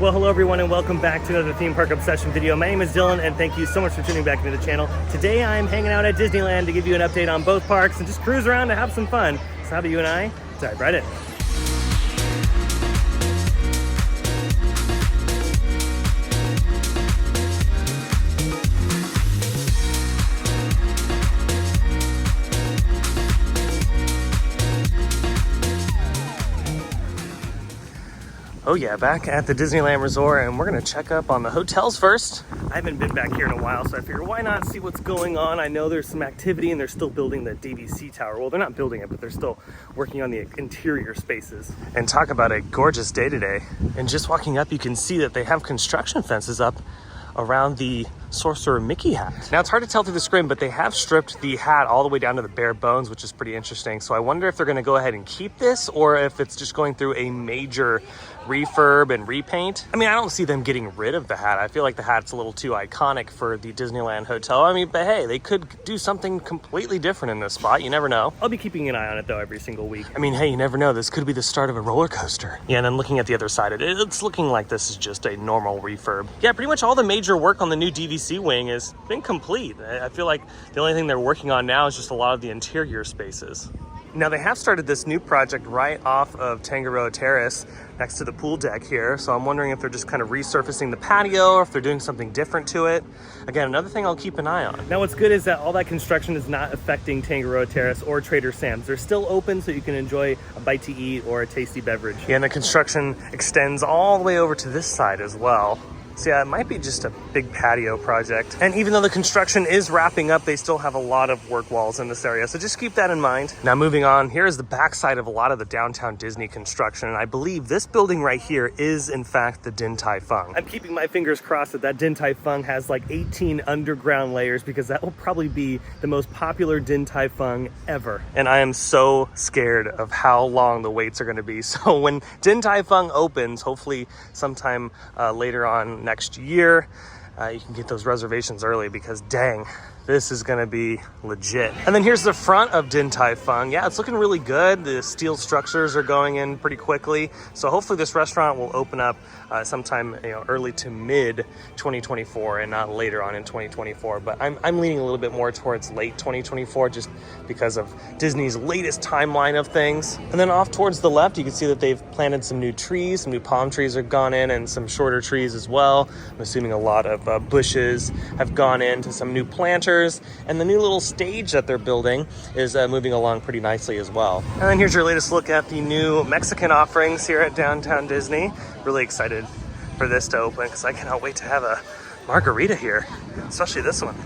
Well, hello everyone and welcome back to another Theme Park Obsession video. My name is Dylan and thank you so much for tuning back into the channel. Today I'm hanging out at Disneyland to give you an update on both parks and just cruise around to have some fun. So how about you and I dive right in. Oh yeah, back at the Disneyland Resort, and we're gonna check up on the hotels first. I haven't been back here in a while, so I figured why not see what's going on. I know there's some activity and they're still building the DVC tower. Well, they're not building it, but they're still working on the interior spaces. And talk about a gorgeous day today. And just walking up, you can see that they have construction fences up around the Sorcerer Mickey hat. Now it's hard to tell through the screen, but they have stripped the hat all the way down to the bare bones, which is pretty interesting. So I wonder if they're gonna go ahead and keep this or if it's just going through a major refurb and repaint. I mean, I don't see them getting rid of the hat. I feel like the hat's a little too iconic for the Disneyland Hotel. I mean, but hey, they could do something completely different in this spot. You never know. I'll be keeping an eye on it though every single week. I mean, hey, you never know. This could be the start of a roller coaster. Yeah, and then looking at the other side, it's looking like this is just a normal refurb. Yeah, pretty much all the major work on the new DVC wing has been complete. I feel like the only thing they're working on now is just a lot of the interior spaces. Now they have started this new project right off of Tangaroa Terrace next to the pool deck here. So I'm wondering if they're just kind of resurfacing the patio or if they're doing something different to it. Again, another thing I'll keep an eye on. Now what's good is that all that construction is not affecting Tangaroa Terrace or Trader Sam's. They're still open so you can enjoy a bite to eat or a tasty beverage. Yeah, and the construction extends all the way over to this side as well. So yeah, it might be just a big patio project. And even though the construction is wrapping up, they still have a lot of work walls in this area. So just keep that in mind. Now moving on, here is the backside of a lot of the downtown Disney construction. And I believe this building right here is in fact the Din Tai Fung. I'm keeping my fingers crossed that Din Tai Fung has like 18 underground layers because that will probably be the most popular Din Tai Fung ever. And I am so scared of how long the waits are gonna be. So when Din Tai Fung opens, hopefully sometime later on next year, you can get those reservations early because dang, this is gonna be legit. And then here's the front of Din Tai Fung. Yeah, it's looking really good. The steel structures are going in pretty quickly. So hopefully this restaurant will open up sometime early to mid 2024 and not later on in 2024. But I'm leaning a little bit more towards late 2024 just because of Disney's latest timeline of things. And then off towards the left, you can see that they've planted some new trees. Some new palm trees are gone in and some shorter trees as well. I'm assuming a lot of bushes have gone into some new planters. And the new little stage that they're building is moving along pretty nicely as well. And then here's your latest look at the new Mexican offerings here at Downtown Disney. Really excited for this to open because I cannot wait to have a margarita here, especially this one.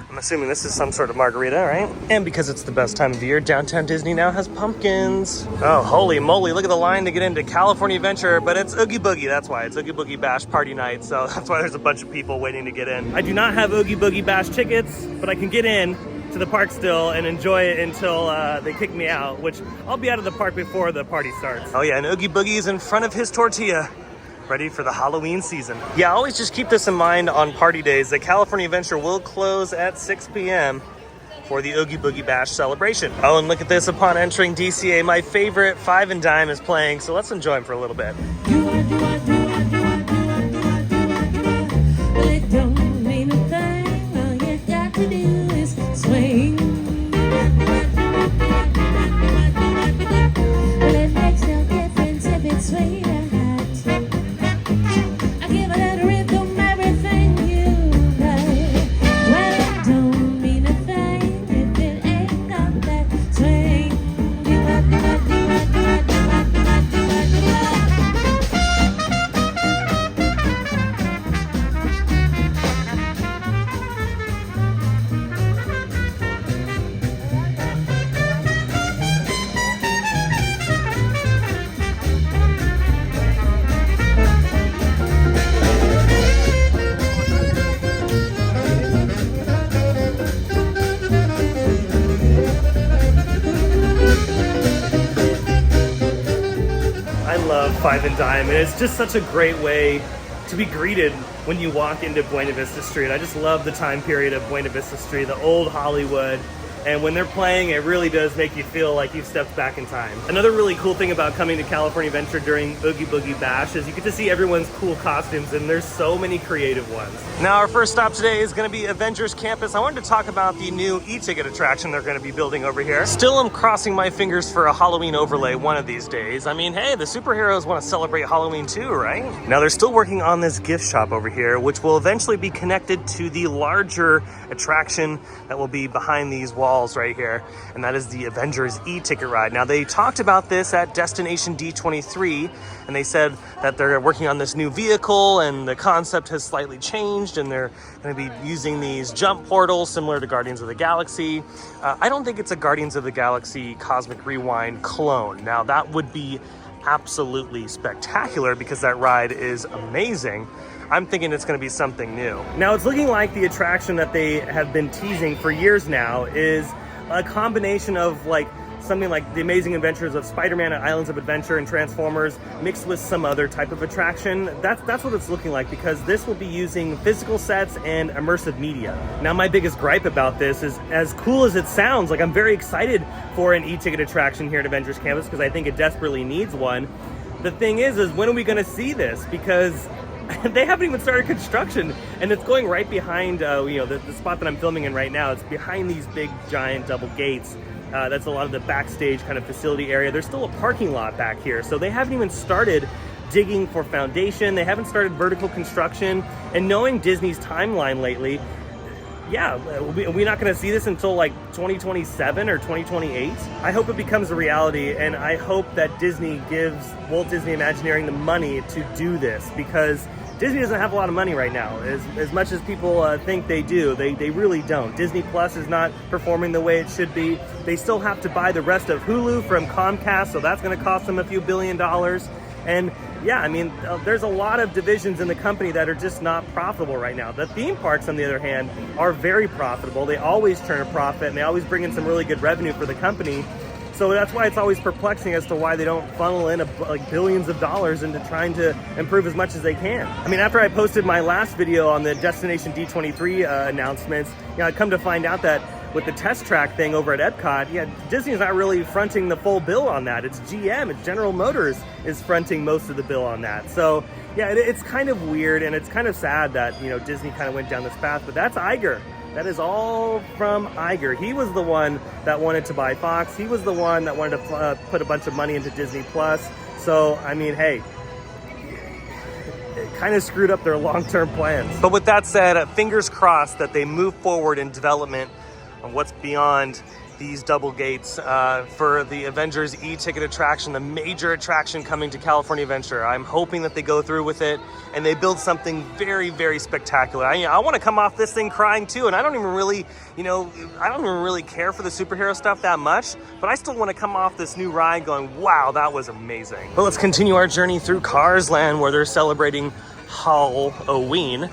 I'm assuming this is some sort of margarita, right? And because it's the best time of year, Downtown Disney now has pumpkins. Oh, holy moly, look at the line to get into California Adventure, but it's Oogie Boogie, that's why. It's Oogie Boogie Bash party night, so that's why there's a bunch of people waiting to get in. I do not have Oogie Boogie Bash tickets, but I can get in to the park still and enjoy it until they kick me out, which I'll be out of the park before the party starts. Oh yeah, and Oogie Boogie is in front of his tortilla, ready for the Halloween season. Yeah, always just keep this in mind on party days. The California Adventure will close at 6 p.m. for the Oogie Boogie Bash celebration. Oh, and look at this, upon entering DCA, my favorite Five and Dime is playing, so let's enjoy him for a little bit. Well, it don't mean a thing, all you got to do is swing. Well, it makes no difference if it's sweet or hot. Five and Dime, and it's just such a great way to be greeted when you walk into Buena Vista Street. I just love the time period of Buena Vista Street, the old Hollywood, And when they're playing, it really does make you feel like you've stepped back in time. Another really cool thing about coming to California Adventure during Oogie Boogie Bash is you get to see everyone's cool costumes, and there's so many creative ones. Now our first stop today is going to be Avengers Campus. I wanted to talk about the new ETicket attraction they're going to be building over here. Still, I'm crossing my fingers for a Halloween overlay one of these days. I mean, hey, the superheroes want to celebrate Halloween too, right? Now they're still working on this gift shop over here, which will eventually be connected to the larger attraction that will be behind these walls right here, and that is the Avengers ETicket ride. Now they talked about this at Destination D23, and they said that they're working on this new vehicle and the concept has slightly changed, and they're going to be using these jump portals similar to Guardians of the Galaxy. I don't think it's a Guardians of the Galaxy Cosmic Rewind clone. Now that would be absolutely spectacular because that ride is amazing. I'm thinking it's going to be something new. Now it's looking like the attraction that they have been teasing for years now is a combination of like something like the Amazing Adventures of Spider-Man at Islands of Adventure and Transformers mixed with some other type of attraction. That's what it's looking like, because this will be using physical sets and immersive media. Now my biggest gripe about this is, as cool as it sounds, like I'm very excited for an e-ticket attraction here at Avengers Campus because I think it desperately needs one. The thing is when are we going to see this? Because they haven't even started construction, and it's going right behind the spot that I'm filming in right now. It's behind these big giant double gates. That's a lot of the backstage kind of facility area. There's still a parking lot back here, so they haven't even started digging for foundation. They haven't started vertical construction. And knowing Disney's timeline lately, yeah, we're not going to see this until like 2027 or 2028. I hope it becomes a reality, and I hope that Disney gives Walt Disney Imagineering the money to do this, because Disney doesn't have a lot of money right now. As much as people think they do, they really don't. Disney Plus is not performing the way it should be. They still have to buy the rest of Hulu from Comcast, so that's going to cost them a few $1 billion. And yeah, I mean, there's a lot of divisions in the company that are just not profitable right now. The theme parks, on the other hand, are very profitable. They always turn a profit, and they always bring in some really good revenue for the company. So that's why it's always perplexing as to why they don't funnel in like billions of dollars into trying to improve as much as they can. I mean, after I posted my last video on the Destination D23 announcements, I come to find out that with the test track thing over at Epcot, yeah, Disney's not really fronting the full bill on that. It's GM, it's General Motors is fronting most of the bill on that. So yeah, it's kind of weird, and it's kind of sad that, Disney kind of went down this path, but that's Iger. That is all from Iger. He was the one that wanted to buy Fox. He was the one that wanted to put a bunch of money into Disney Plus. So, I mean, hey, it kind of screwed up their long-term plans. But with that said, fingers crossed that they move forward in development on what's beyond these double gates for the Avengers ETicket attraction, the major attraction coming to California Adventure. I'm hoping that they go through with it and they build something very, very spectacular. I want to come off this thing crying too, and I don't even really, I don't even really care for the superhero stuff that much, but I still want to come off this new ride going, wow, that was amazing. But let's continue our journey through Cars Land, where they're celebrating Halloween.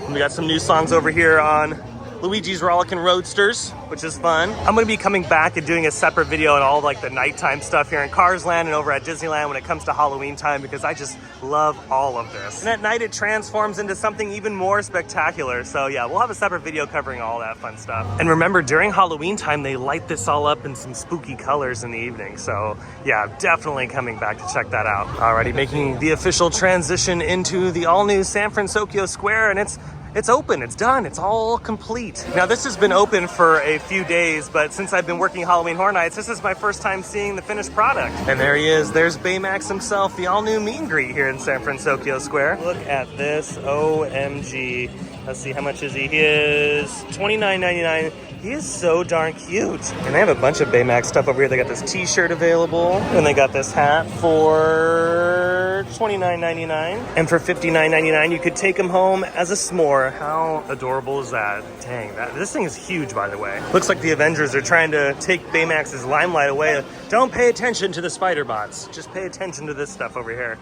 We got some new songs over here on Luigi's Rollickin' Roadsters, which is fun. I'm gonna be coming back and doing a separate video on all like the nighttime stuff here in Cars Land and over at Disneyland when it comes to Halloween time, because I just love all of this. And at night it transforms into something even more spectacular. So yeah, we'll have a separate video covering all that fun stuff. And remember, during Halloween time, they light this all up in some spooky colors in the evening. So yeah, definitely coming back to check that out. Alrighty, making the official transition into the all new San Fransokyo Square, and it's open, it's done, it's all complete. Now this has been open for a few days, but since I've been working Halloween Horror Nights, this is my first time seeing the finished product. And there he is, there's Baymax himself, the all new meet and greet here in San Fransokyo Square. Look at this, OMG. Let's see, how much is he? He is $29.99. He is so darn cute. And they have a bunch of Baymax stuff over here. They got this t-shirt available, and they got this hat for $29.99. And for $59.99, you could take him home as a s'more. How adorable is that? Dang, this thing is huge, by the way. Looks like the Avengers are trying to take Baymax's limelight away. Don't pay attention to the spider bots. Just pay attention to this stuff over here.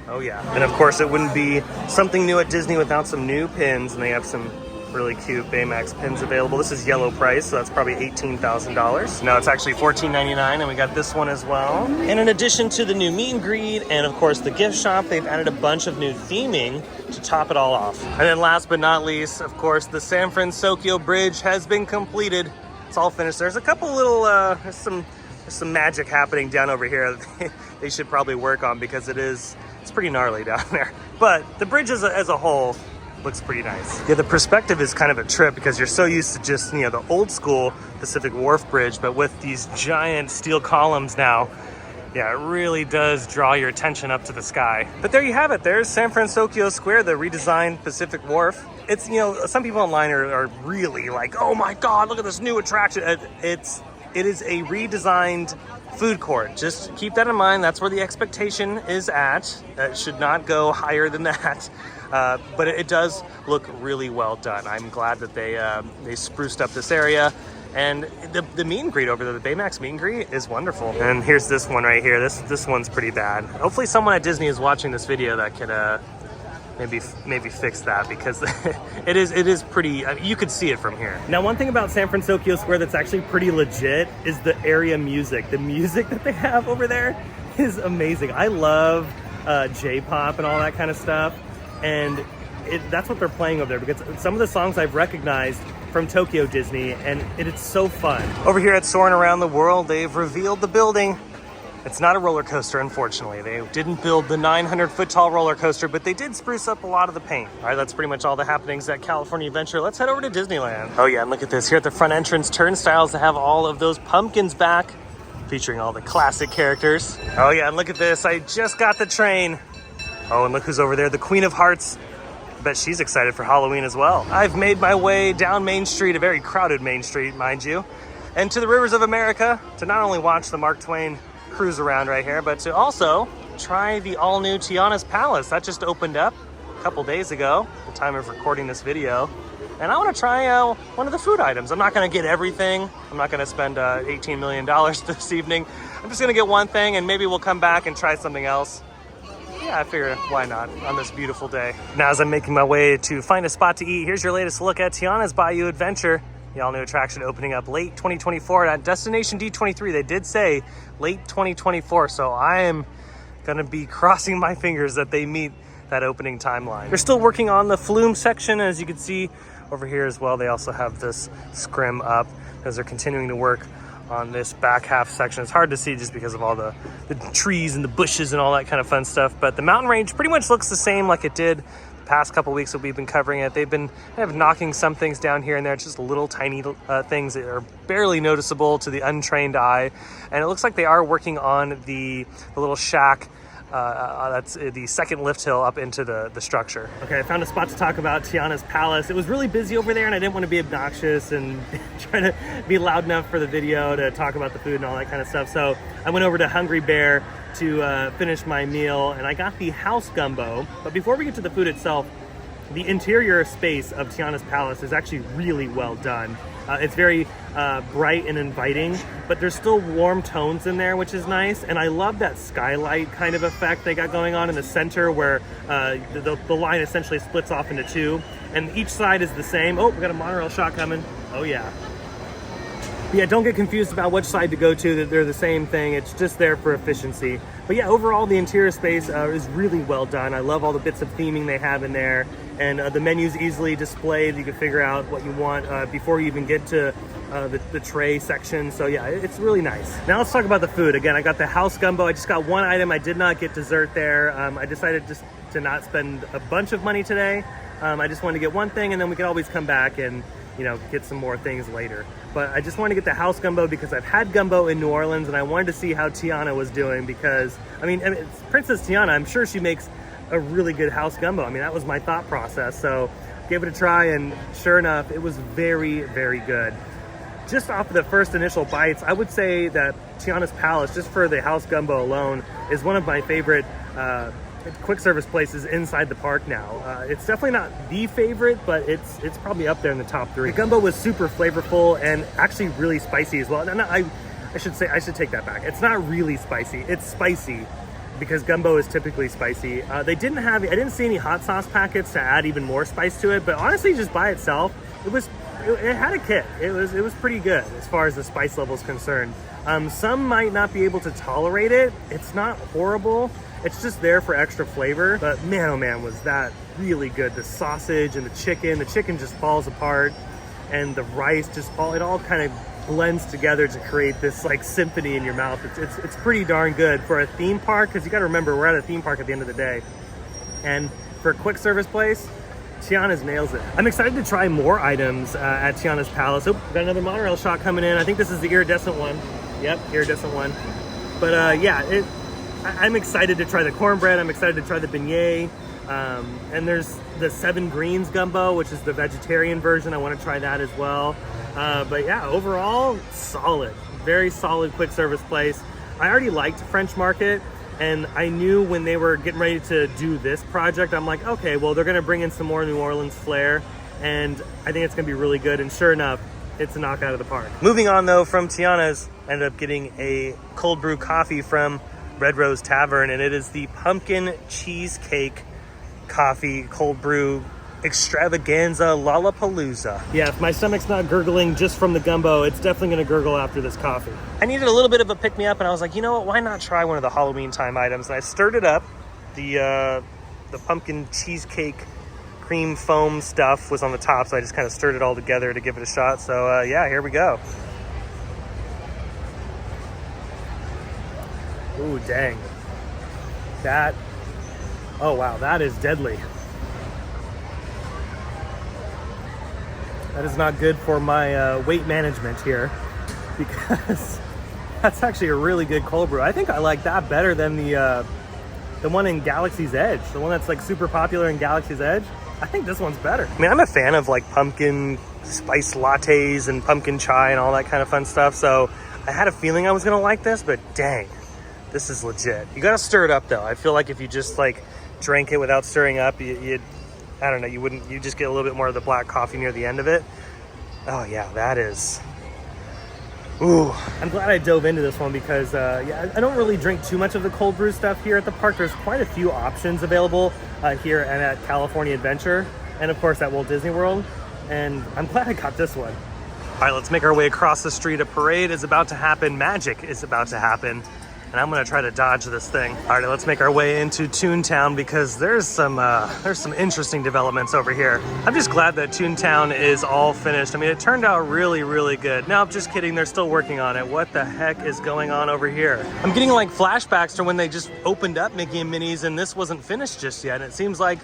Oh yeah. And of course, it wouldn't be something new at Disney without some new pins, and they have some really cute Baymax pins available. This is yellow price, so that's probably $18,000. No, it's actually $14.99, and we got this one as well. And in addition to the new meet and greet and of course the gift shop, they've added a bunch of new theming to top it all off. And then last but not least, of course, the San Fransokyo Bridge has been completed. it's all finished. There's a couple little, there's some magic happening down over here that they should probably work on because it's pretty gnarly down there. But the bridge as a whole looks pretty nice. Yeah, the perspective is kind of a trip because you're so used to just, you know, the old school Pacific Wharf Bridge, but with these giant steel columns now, yeah, it really does draw your attention up to the sky. But there you have it. There's San Fransokyo Square, the redesigned Pacific Wharf. It's, you know, some people online are really like, oh my God, look at this new attraction. It is a redesigned food court. Just keep that in mind. That's where the expectation is at. It should not go higher than that. But it does look really well done. I'm glad that they spruced up this area. And the meet and greet over there, the Baymax meet and greet is wonderful. And here's this one right here. This one's pretty bad. Hopefully someone at Disney is watching this video that can maybe fix that, because it is pretty, you could see it from here. Now, one thing about San Fransokyo Square that's actually pretty legit is the area music. The music that they have over there is amazing. I love J-pop and all that kind of stuff. And that's what they're playing over there, because some of the songs I've recognized from Tokyo Disney, and it's so fun. Over here at Soaring Around the World, they've revealed the building. It's not a roller coaster, unfortunately. They didn't build the 900-foot tall roller coaster, but they did spruce up a lot of the paint. All right, that's pretty much all the happenings at California Adventure. Let's head over to Disneyland. Oh yeah, and look at this. Here at the front entrance turnstiles, they have all of those pumpkins back, featuring all the classic characters. Oh yeah, and look at this. I just got the train. Oh, and look who's over there, the Queen of Hearts. I bet she's excited for Halloween as well. I've made my way down Main Street, a very crowded Main Street, mind you, and to the Rivers of America to not only watch the Mark Twain cruise around right here, but to also try the all-new Tianas Palace. That just opened up a couple days ago, at the time of recording this video. And I want to try one of the food items. I'm not going to get everything. I'm not going to spend $18 million this evening. I'm just going to get one thing, and maybe we'll come back and try something else. Yeah, I figured why not on this beautiful day. Now, as I'm making my way to find a spot to eat, here's your latest look at Tiana's Bayou Adventure. The all-new attraction opening up late 2024 at Destination D23. They did say late 2024, so I am gonna be crossing my fingers that they meet that opening timeline. They're still working on the flume section, as you can see over here as well. They also have this scrim up as they're continuing to work on this back half section. It's hard to see just because of all the trees and the bushes and all that kind of fun stuff, but the mountain range pretty much looks the same like it did the past couple weeks that we've been covering it. They've been kind of knocking some things down here and there. It's just little tiny things that are barely noticeable to the untrained eye, and it looks like they are working on the little shack that's the second lift hill up into the structure. Okay, I found a spot to talk about Tianas Palace. It was really busy over there, and I didn't want to be obnoxious and try to be loud enough for the video to talk about the food and all that kind of stuff. So I went over to Hungry Bear to finish my meal, and I got the house gumbo. But before we get to the food itself, the interior space of Tianas Palace is actually really well done. It's very bright and inviting, but there's still warm tones in there, which is nice. And I love that skylight kind of effect they got going on in the center, where the line essentially splits off into two, and each side is the same. Oh, we got a monorail shot coming. Oh yeah. Yeah, don't get confused about which side to go to. They're the same thing. It's just there for efficiency. But yeah, overall, the interior space is really well done. I love all the bits of theming they have in there. And the menu's easily displayed. You can figure out what you want before you even get to the tray section. So yeah, it's really nice. Now let's talk about the food. Again, I got the house gumbo. I just got one item. I did not get dessert there. I decided just to not spend a bunch of money today. I just wanted to get one thing, and then we could always come back and, you know, get some more things later. But I just wanted to get the house gumbo because I've had gumbo in New Orleans, and I wanted to see how Tiana was doing, because I mean it's Princess Tiana, I'm sure she makes a really good house gumbo. I mean, that was my thought process. So gave it a try, and sure enough, it was very, very good. Just off of the first initial bites, I would say that Tiana's Palace, just for the house gumbo alone, is one of my favorite quick service places inside the park now. It's definitely not the favorite, but it's probably up there in the top 3. The gumbo was super flavorful and actually really spicy as well. And I should take that back. It's not really spicy. It's spicy because gumbo is typically spicy. I didn't see any hot sauce packets to add even more spice to it, but honestly, just by itself, it had a kick. It was pretty good as far as the spice level is concerned. Some might not be able to tolerate it. It's not horrible. It's just there for extra flavor, but man, oh man, was that really good. The sausage and the chicken just falls apart, and the rice it all kind of blends together to create this like symphony in your mouth. It's pretty darn good for a theme park, because you got to remember we're at a theme park at the end of the day. And for a quick service place, Tianas nails it. I'm excited to try more items at Tianas Palace. Oh, got another monorail shot coming in. I think this is the iridescent one. Yep, iridescent one. But yeah, I'm excited to try the cornbread. I'm excited to try the beignet. And there's the 7 Greens Gumbo, which is the vegetarian version. I want to try that as well. But yeah, overall, solid. Very solid quick service place. I already liked French Market, and I knew when they were getting ready to do this project, I'm like, okay, well, they're going to bring in some more New Orleans flair, and I think it's going to be really good. And sure enough, it's a knockout of the park. Moving on though from Tianas, ended up getting a cold brew coffee from Red Rose Tavern, and it is the pumpkin cheesecake coffee cold brew extravaganza Lollapalooza. Yeah, if my stomach's not gurgling just from the gumbo, it's definitely gonna gurgle after this coffee. I needed a little bit of a pick-me-up, and I was like, you know what, why not try one of the Halloween time items? And I stirred it up. The pumpkin cheesecake cream foam stuff was on the top, so I just kind of stirred it all together to give it a shot. So yeah, here we go. Ooh, dang. Oh wow, that is deadly. That is not good for my weight management here, because that's actually a really good cold brew. I think I like that better than the one in Galaxy's Edge, the one that's like super popular in Galaxy's Edge. I think this one's better. I mean, I'm a fan of like pumpkin spice lattes and pumpkin chai and all that kind of fun stuff, so I had a feeling I was gonna like this, but dang, this is legit. You gotta stir it up though. I feel like if you just like drank it without stirring up, you'd, I don't know, you just get a little bit more of the black coffee near the end of it. Oh yeah, that is, ooh. I'm glad I dove into this one because yeah, I don't really drink too much of the cold brew stuff here at the park. There's quite a few options available here and at California Adventure, and of course at Walt Disney World, and I'm glad I got this one. All right, let's make our way across the street. A parade is about to happen. Magic is about to happen. And I'm gonna try to dodge this thing. All right, let's make our way into Toon Town because there's some interesting developments over here. I'm just glad that Toon Town is all finished. I mean, it turned out really, really good. No, I'm just kidding, they're still working on it. What the heck is going on over here? I'm getting like flashbacks to when they just opened up Mickey and Minnie's and this wasn't finished just yet. And it seems like,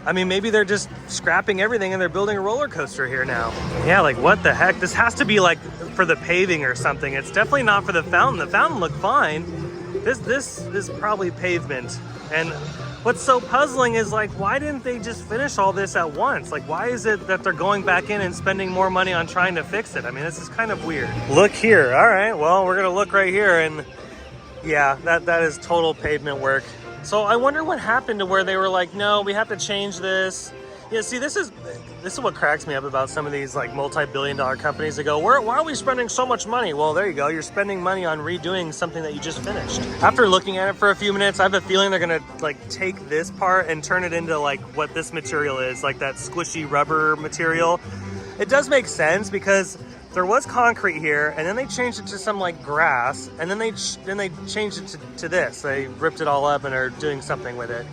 I mean, maybe they're just scrapping everything and they're building a roller coaster here now. Yeah, like what the heck? This has to be like for the paving or something. It's definitely not for the fountain. The fountain looked fine. This is probably pavement. And what's so puzzling is like, why didn't they just finish all this at once? Like, why is it that they're going back in and spending more money on trying to fix it? I mean, this is kind of weird. Look here. All right, well, we're gonna look right here, and yeah, that is total pavement work. So I wonder what happened to where they were like, no, we have to change this. Yeah, see, this is what cracks me up about some of these like multi-billion-dollar companies. They go, why are we spending so much money? Well, there you go. You're spending money on redoing something that you just finished. After looking at it for a few minutes, I have a feeling they're gonna like take this part and turn it into like what this material is, like that squishy rubber material. It does make sense because there was concrete here, and then they changed it to some like grass, and then they changed it to this. They ripped it all up and are doing something with it.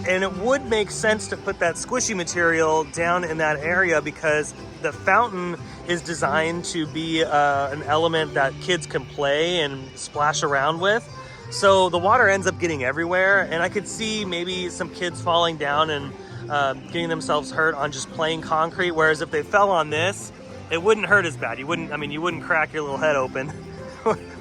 And it would make sense to put that squishy material down in that area because the fountain is designed to be an element that kids can play and splash around with. So the water ends up getting everywhere, and I could see maybe some kids falling down and getting themselves hurt on just plain concrete, whereas if they fell on this, it wouldn't hurt as bad. You wouldn't crack your little head open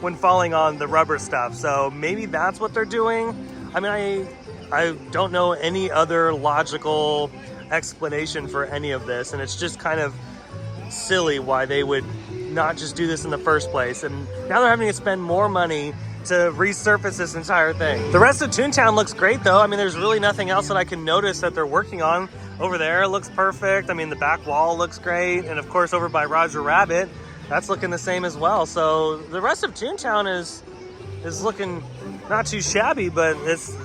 when falling on the rubber stuff. So maybe that's what they're doing. I mean, I don't know any other logical explanation for any of this, and it's just kind of silly why they would not just do this in the first place. And now they're having to spend more money to resurface this entire thing. The rest of Toon Town looks great though. I mean, there's really nothing else that I can notice that they're working on. Over there, it looks perfect. I mean, the back wall looks great. And of course, over by Roger Rabbit, that's looking the same as well. So the rest of Toon Town is looking not too shabby, but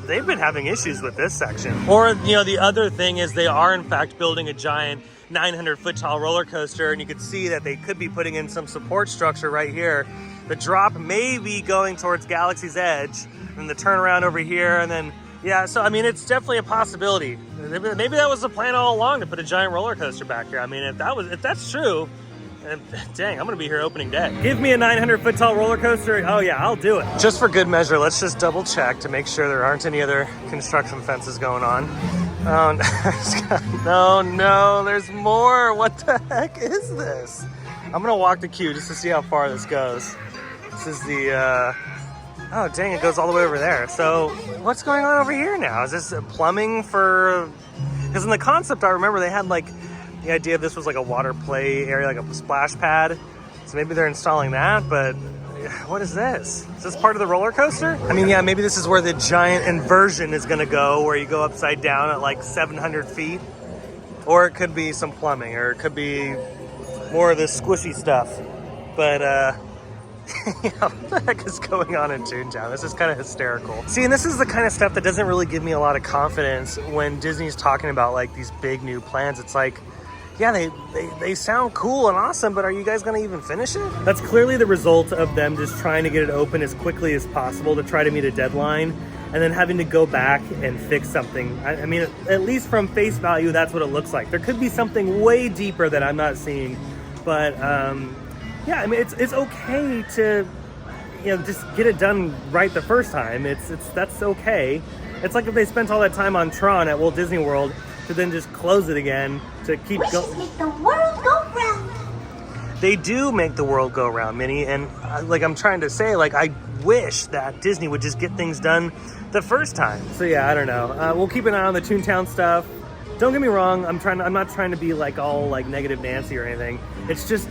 they've been having issues with this section. Or, you know, the other thing is they are in fact building a giant 900-foot tall roller coaster, and you can see that they could be putting in some support structure right here. The drop may be going towards Galaxy's Edge, and the turnaround over here, and then, yeah, so I mean, it's definitely a possibility. Maybe that was the plan all along, to put a giant roller coaster back here. I mean, if that's true, Dang, I'm gonna be here opening day. Give me a 900-foot tall roller coaster. Oh yeah, I'll do it. Just for good measure, let's just double check to make sure there aren't any other construction fences going on. Oh no, there's more. What the heck is this? I'm gonna walk the queue just to see how far this goes. This is the, oh dang, it goes all the way over there. So what's going on over here now? Is this plumbing for, because in the concept I remember they had like, the idea of this was like a water play area, like a splash pad. So maybe they're installing that, but what is this? Is this part of the roller coaster? I mean, yeah, maybe this is where the giant inversion is gonna go, where you go upside down at like 700 feet. Or it could be some plumbing, or it could be more of this squishy stuff. But, yeah, what the heck is going on in Toon Town? This is kind of hysterical. See, and this is the kind of stuff that doesn't really give me a lot of confidence when Disney's talking about like these big new plans. It's like, yeah, they sound cool and awesome, but are you guys gonna even finish it? That's clearly the result of them just trying to get it open as quickly as possible to try to meet a deadline, and then having to go back and fix something. I mean, at least from face value, that's what it looks like. There could be something way deeper that I'm not seeing, but yeah, I mean, it's okay to, you know, just get it done right the first time. That's okay. It's like if they spent all that time on Tron at Walt Disney World to then just close it again to keep going. Make the world go round. They do make the world go round, Minnie, and like I'm trying to say, like I wish that Disney would just get things done the first time. So yeah, I don't know. We'll keep an eye on the Toon Town stuff. Don't get me wrong. I'm not trying to be like all like negative Nancy or anything. It's just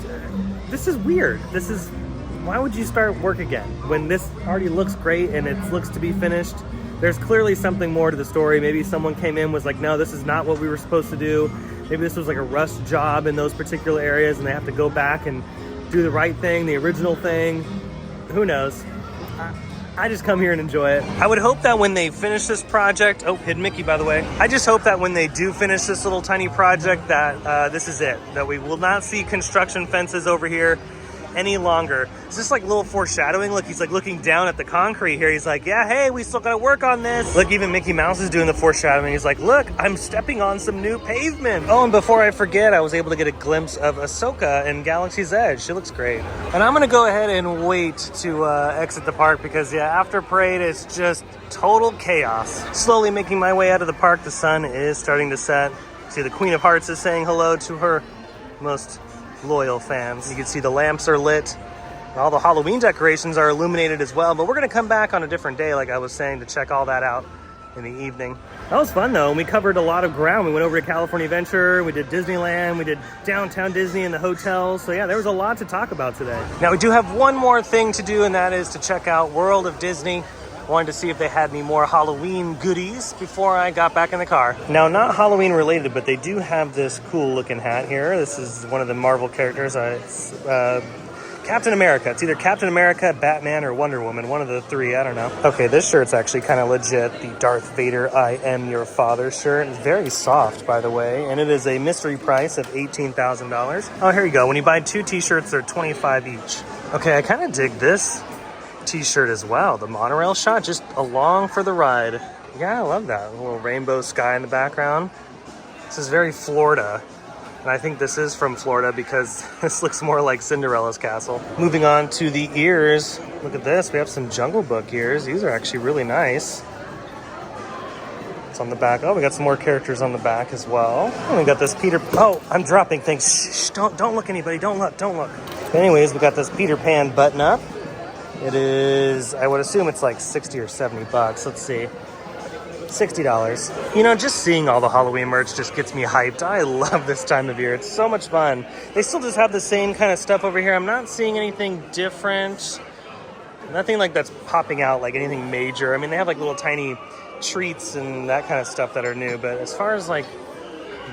this is weird. Why would you start work again when this already looks great and it looks to be finished? There's clearly something more to the story. Maybe someone came in, was like, no, this is not what we were supposed to do. Maybe this was like a rush job in those particular areas and they have to go back and do the right thing, the original thing. Who knows? I just come here and enjoy it. I would hope that when they finish this project, oh, hidden Mickey, by the way. I just hope that when they do finish this little tiny project that this is it. That we will not see construction fences over here any longer. It's just like a little foreshadowing. Look, he's like looking down at the concrete here. He's like, yeah, hey, we still gotta work on this. Look, even Mickey Mouse is doing the foreshadowing. He's like, look, I'm stepping on some new pavement. Oh, and before I forget, I was able to get a glimpse of Ahsoka in Galaxy's Edge. She looks great. And I'm gonna go ahead and wait to exit the park because yeah, after parade, it's just total chaos. Slowly making my way out of the park. The sun is starting to set. See, the Queen of Hearts is saying hello to her most loyal fans. You can see the lamps are lit. All the Halloween decorations are illuminated as well, but we're gonna come back on a different day, like I was saying, to check all that out in the evening. That was fun though, and we covered a lot of ground. We went over to California Adventure, we did Disneyland, we did downtown Disney and the hotels. So yeah, there was a lot to talk about today. Now we do have one more thing to do, and that is to check out World of Disney. Wanted to see if they had any more Halloween goodies before I got back in the car. Now, not Halloween related, but they do have this cool looking hat here. This is one of the Marvel characters. It's Captain America. It's either Captain America, Batman, or Wonder Woman. One of the three, I don't know. Okay, this shirt's actually kind of legit. The Darth Vader I Am Your Father shirt. It's very soft, by the way, and it is a mystery price of $18,000. Oh, here you go. When you buy 2 t-shirts, they're $25 each. Okay, I kind of dig this t-shirt as well. The monorail shot, just along for the ride. Yeah, I love that. A little rainbow sky in the background. This is very Florida. And I think this is from Florida because this looks more like Cinderella's castle. Moving on to the ears. Look at this. We have some Jungle Book ears. These are actually really nice. It's on the back. Oh, we got some more characters on the back as well. And we got this Peter... Oh, I'm dropping things. Shh, don't look anybody. Don't look. Anyways, we got this Peter Pan button up. It is, I would assume it's like 60 or 70 bucks. Let's see. $60. You know, just seeing all the Halloween merch just gets me hyped. I love this time of year. It's so much fun. They still just have the same kind of stuff over here. I'm not seeing anything different. Nothing like that's popping out, like anything major. I mean, they have like little tiny treats and that kind of stuff that are new. But as far as like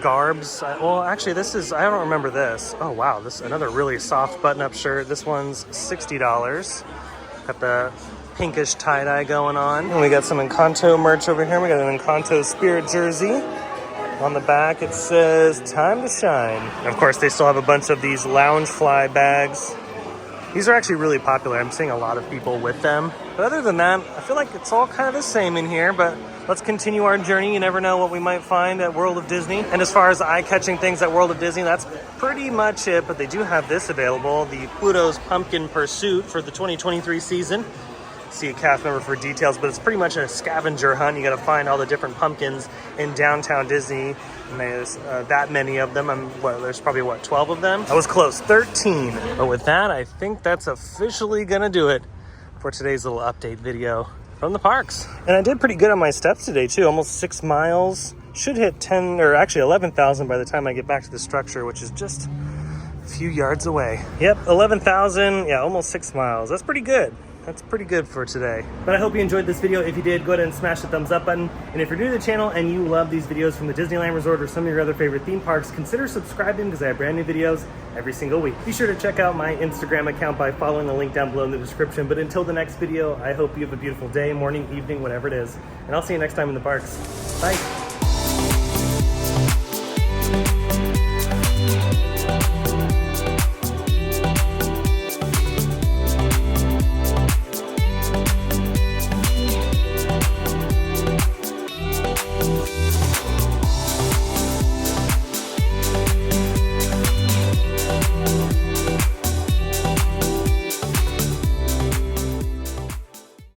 garbs, well, actually, this is, I don't remember this. Oh, wow. This is another really soft button-up shirt. This one's $60. Got the pinkish tie-dye going on. And we got some Encanto merch over here. We got an Encanto Spirit jersey. On the back, it says, time to shine. And of course, they still have a bunch of these Loungefly bags. These are actually really popular. I'm seeing a lot of people with them. But other than that, I feel like it's all kind of the same in here, but let's continue our journey. You never know what we might find at World of Disney. And as far as eye-catching things at World of Disney, that's pretty much it. But they do have this available, the Pluto's Pumpkin Pursuit for the 2023 season. See a cast member for details, but it's pretty much a scavenger hunt. You got to find all the different pumpkins in downtown Disney. And there's that many of them. There's probably, 12 of them? I was close, 13. But with that, I think that's officially gonna do it for today's little update video from the parks. And I did pretty good on my steps today too, almost 6 miles. Should hit 10, or actually 11,000 by the time I get back to the structure, which is just a few yards away. Yep, 11,000, yeah, almost 6 miles. That's pretty good. That's pretty good for today. But I hope you enjoyed this video. If you did, go ahead and smash the thumbs up button. And if you're new to the channel and you love these videos from the Disneyland Resort or some of your other favorite theme parks, consider subscribing because I have brand new videos every single week. Be sure to check out my Instagram account by following the link down below in the description. But until the next video, I hope you have a beautiful day, morning, evening, whatever it is. And I'll see you next time in the parks. Bye.